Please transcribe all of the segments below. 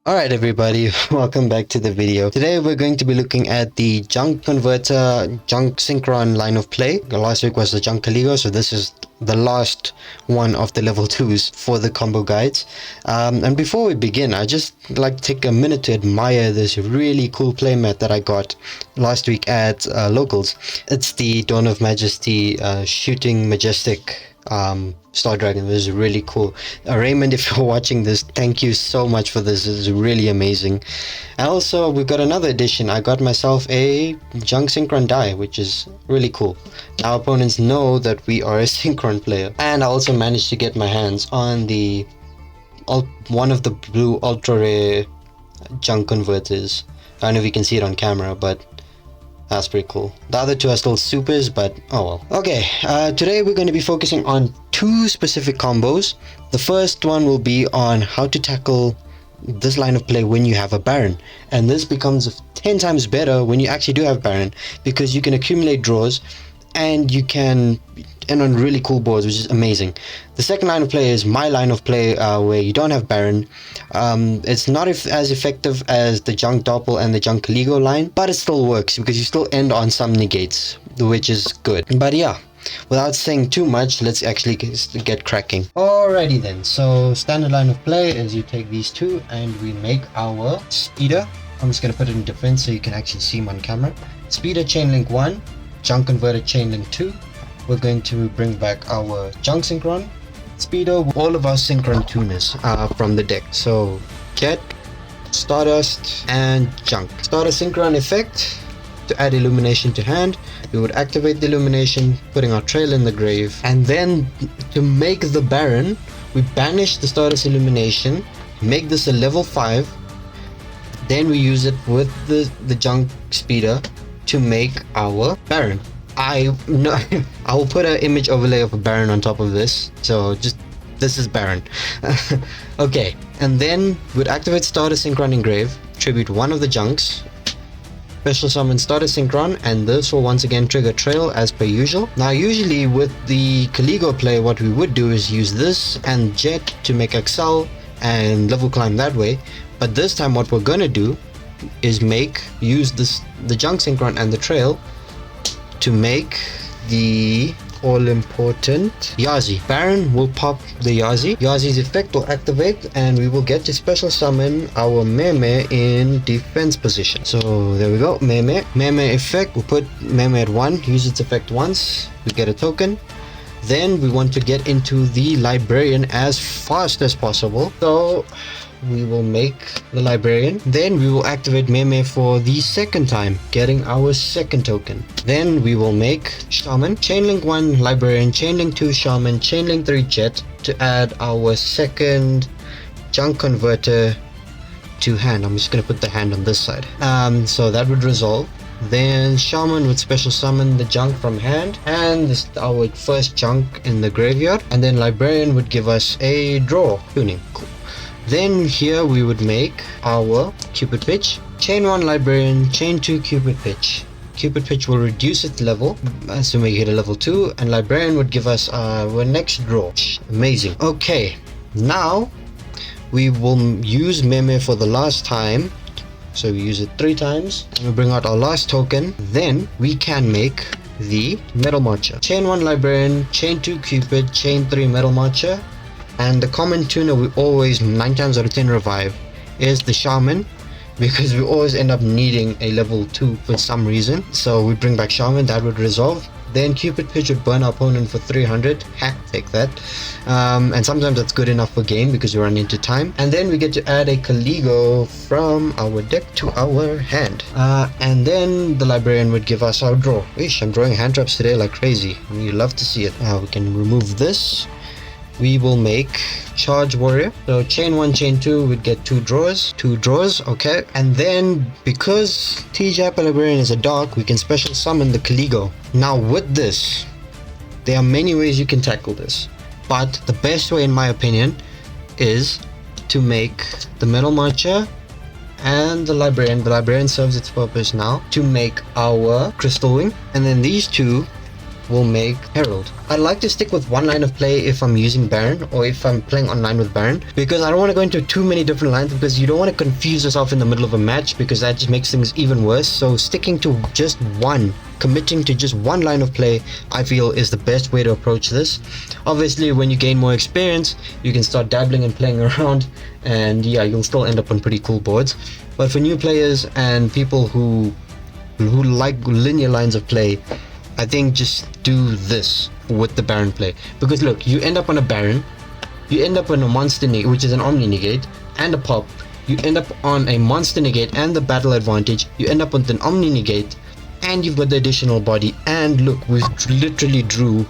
Alright everybody, welcome back to the video. Today we're going to be looking at the junk converter, junk synchron line of play. Last week was the junk Caligo, so this is the last one of the level 2s for the combo guides. And before we begin, I just like to take a minute to admire this really cool playmat that I got last week at Locals. It's the Dawn of Majesty shooting majestic Star Dragon. This is really cool. Raymond, if you're watching this, thank you so much for this. This is really amazing. And also we've got another edition. I got myself a junk synchron die, which is really cool. Our opponents know that we are a synchron player. And I also managed to get my hands on the one of the blue ultra rare junk converters. I don't know if you can see it on camera, but that's pretty cool. The other two are still supers, but oh well. Okay, today we're going to be focusing on two specific combos. The first one will be on how to tackle this line of play when you have a Baron, and this becomes 10 times better when you actually do have Baron, because you can accumulate draws and you can end on really cool boards, which is amazing. The second line of play is my line of play, where you don't have Baron. It's not as effective as the junk Doppel and the junk Caligo line, but it still works because you still end on some negates, which is good. But yeah, without saying too much, let's actually get cracking. Alrighty then, so standard line of play is you take these two and we make our speeder. I'm just going to put it in defense so you can actually see him on camera. Speeder chain link 1, junk converter chain link 2. We're going to bring back our junk synchron, speeder, all of our synchron tuners from the deck. So Ket, Stardust, and junk. Start a synchron effect to add illumination to hand. We would activate the illumination, putting our trail in the grave, and then to make the Baron, we banish the Stardust illumination, make this a level 5. Then we use it with the junk speeder to make our Baron. I will put an image overlay of a Baron on top of this, so just this is Baron. Okay, and then we'd activate Starter Synchron Engrave, tribute one of the junks, special summon Starter Synchron, and this will once again trigger Trail as per usual. Now usually with the Caligo play, what we would do is use this and Jet to make Excel and level climb that way, but this time what we're gonna do is use the junk synchron and the trail to make the all-important Yazi. Baron will pop the Yazi. Yazi's effect will activate and we will get to special summon our Meme in defense position. So there we go, Meme. Meme effect, we'll put Meme at 1, use its effect once, we get a token. Then we want to get into the Librarian as fast as possible. So we will make the Librarian. Then we will activate Meme for the second time, getting our second token. Then we will make Shaman, Chainlink 1 Librarian, Chainlink 2 Shaman, Chainlink 3 Jet to add our second junk converter to hand. I'm just going to put the hand on this side. So that would resolve. Then Shaman would special summon the junk from hand, and this is our first junk in the graveyard. And then Librarian would give us a draw tuning. Cool. Then here we would make our Cupid Pitch, chain 1 Librarian, chain 2 Cupid Pitch. Cupid Pitch will reduce its level, so we hit a level 2, and Librarian would give us our next draw. Amazing. Okay, now we will use Meme for the last time. So we use it 3 times, and we bring out our last token. Then we can make the Metal Marcher. Chain 1 Librarian, chain 2 Cupid, chain 3 Metal Marcher. And the common tuner we always 9 times out of 10 revive is the Shaman, because we always end up needing a level 2 for some reason. So we bring back Shaman, that would resolve. Then Cupid Pitch would burn our opponent for 300. Take that. And sometimes that's good enough for game because we run into time. And then we get to add a Caligo from our deck to our hand. And then the Librarian would give us our draw. Ish, I'm drawing hand traps today like crazy. You love to see it. We can remove this. We will make Charge Warrior. So chain 1, chain 2 would get 2 draws. Okay. And then because TJAP Librarian is a dark, we can special summon the Caligo. Now with this, there are many ways you can tackle this, but the best way in my opinion is to make the Metal Marcher and the Librarian. The Librarian serves its purpose now to make our Crystal Wing, and then these two will make Herald. I like to stick with one line of play if I'm using Baron or if I'm playing online with Baron, because I don't want to go into too many different lines, because you don't want to confuse yourself in the middle of a match, because that just makes things even worse. So sticking to just one, committing to just one line of play, I feel is the best way to approach this. Obviously when you gain more experience, you can start dabbling and playing around, and yeah, you'll still end up on pretty cool boards. But for new players and people who like linear lines of play, I think just do this with the Baron play. Because look, you end up on a Baron, you end up on a monster negate, which is an Omni negate, and a pop. You end up on a monster negate and the battle advantage. You end up with an Omni negate, and you've got the additional body. And look, we literally drew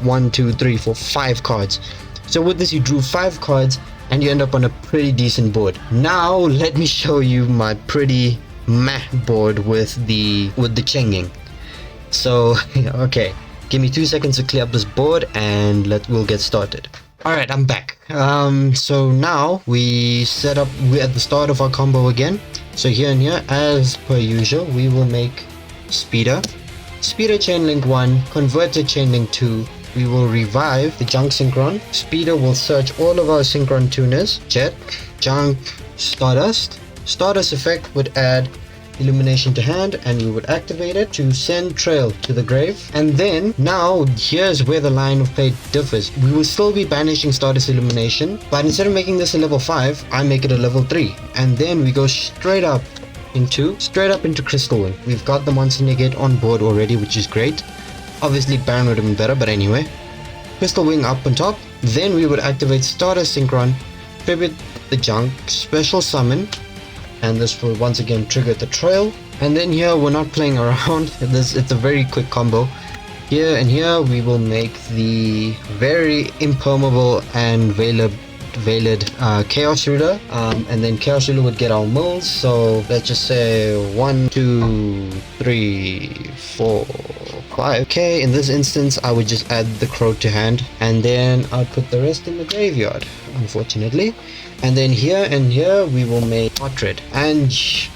1, 2, 3, 4, 5 cards. So with this, you drew 5 cards, and you end up on a pretty decent board. Now let me show you my pretty meh board with the Chengying. So okay, give me 2 seconds to clear up this board and we'll get started. Alright, I'm back. So now we're at the start of our combo again. So here and here, as per usual, we will make Speeder Chainlink 1, Converter Chainlink 2. We will revive the Junk Synchron. Speeder will search all of our Synchron tuners. Jet, Junk, Stardust. Stardust effect would add Illumination to hand, and we would activate it to send Trail to the grave. And then now here's where the line of play differs. We will still be banishing Stardust Illumination, but instead of making this a level 5, I make it a level 3, and then we go straight up into Crystal Wing. We've got the monster negate on board already, which is great. Obviously Baron would have been better, but anyway. Crystal Wing up on top. Then we would activate Stardust Synchron, tribute the Junk, special summon, and this will once again trigger the Trail. And then here we're not playing around. It's a very quick combo. Here and here we will make the very impermeable and veiled Chaos Ruler, and then Chaos Ruler would get our mills. So let's just say 1, 2, 3, 4, 5. Okay, in this instance I would just add the Crow to hand, and then I'll put the rest in the graveyard, unfortunately. And then here and here we will make Portrait, and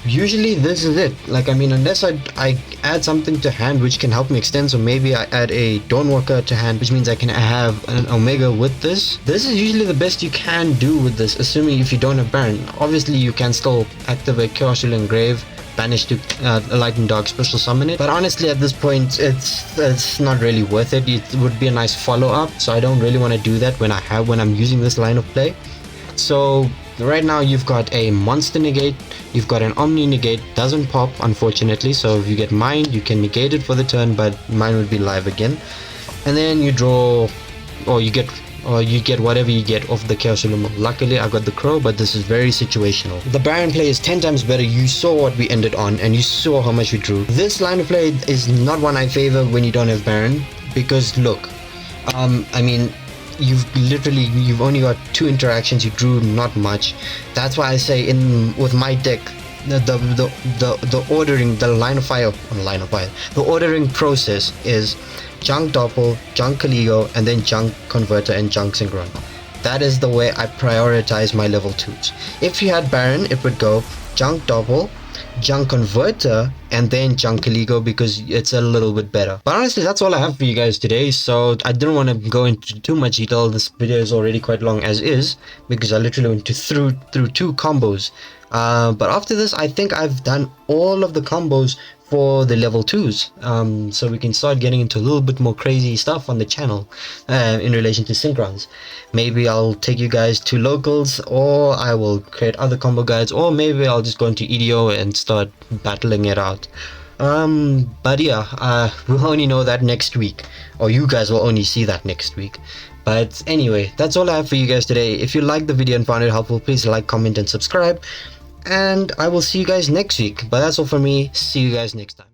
usually this is it. Like, I mean, unless I add something to hand which can help me extend, so maybe I add a Dawnwalker to hand, which means I can have an Omega with this. This is usually the best you can do with this, assuming if you don't have Baron. Obviously you can still activate Chaos Ruler Engrave, banish to Light and Dark, special summon it, but honestly at this point it's not really worth it. It would be a nice follow-up, so I don't really want to do that when I'm using this line of play. So right now you've got a monster negate, you've got an Omni negate, doesn't pop unfortunately, so if you get Mind you can negate it for the turn, but Mind would be live again. And then you draw, or you get whatever you get off the Chaos Ruler. Luckily I got the Crow, but this is very situational. The Baron play is 10 times better. You saw what we ended on, and you saw how much we drew. This line of play is not one I favor when you don't have Baron, because look, I mean, you've only got 2 interactions, you drew not much. That's why I say with my deck, the ordering, the ordering process is Junk Doppel, Junk Caligo, and then Junk Converter and Junk Synchron. That is the way I prioritize my level 2s. If you had Baron, it would go Junk Doppel, Junk Converter, and then Junk Caligo, because it's a little bit better. But honestly, that's all I have for you guys today, so I didn't want to go into too much detail. This video is already quite long as is, because I literally went through 2 combos. But after this, I think I've done all of the combos for the level 2s, so we can start getting into a little bit more crazy stuff on the channel in relation to Synchrons. Maybe I'll take you guys to locals, or I will create other combo guides, or maybe I'll just go into Yugioh and start battling it out. But yeah, we'll only know that next week, or you guys will only see that next week. But anyway, that's all I have for you guys today. If you liked the video and found it helpful, please like, comment, and subscribe. And I will see you guys next week. But that's all for me. See you guys next time.